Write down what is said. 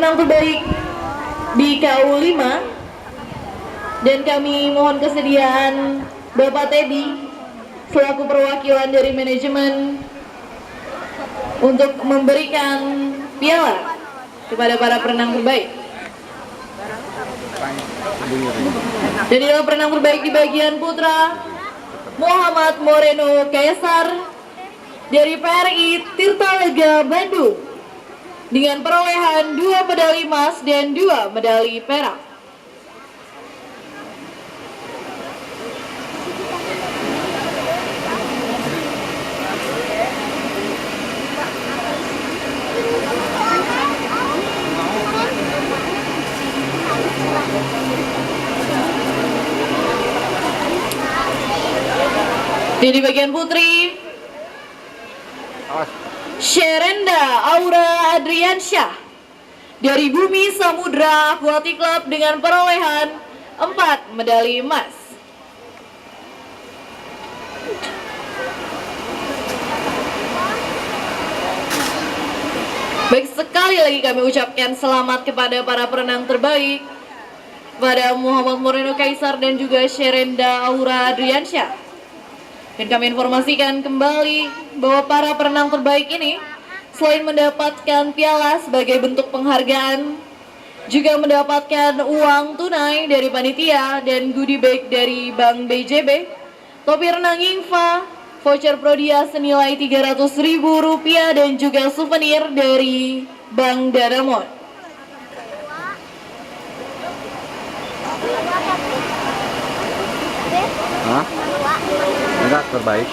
perenang terbaik di KU 5, dan kami mohon kesediaan Bapak Teddy selaku perwakilan dari manajemen untuk memberikan piala kepada para perenang terbaik. Dan inilah perenang terbaik di bagian putra, Muhammad Moreno Kaisar dari PRI Tirtalega Bandung dengan perolehan 2 medali emas dan 2 medali perak. Dan di bagian putri, Sherenda Aura Adriansyah dari Bumi Samudra Aquatic Club dengan perolehan 4 medali emas. Baik, sekali lagi kami ucapkan selamat kepada para perenang terbaik, kepada Muhammad Moreno Kaisar dan juga Sherenda Aura Adriansyah. Dan kami informasikan kembali bahwa para perenang terbaik ini selain mendapatkan piala sebagai bentuk penghargaan, juga mendapatkan uang tunai dari panitia dan goodie bag dari Bank BJB, topi renang Ingfa, voucher Prodia senilai Rp300.000 dan juga souvenir dari Bank Danamon. Hah? Enggak terbaik.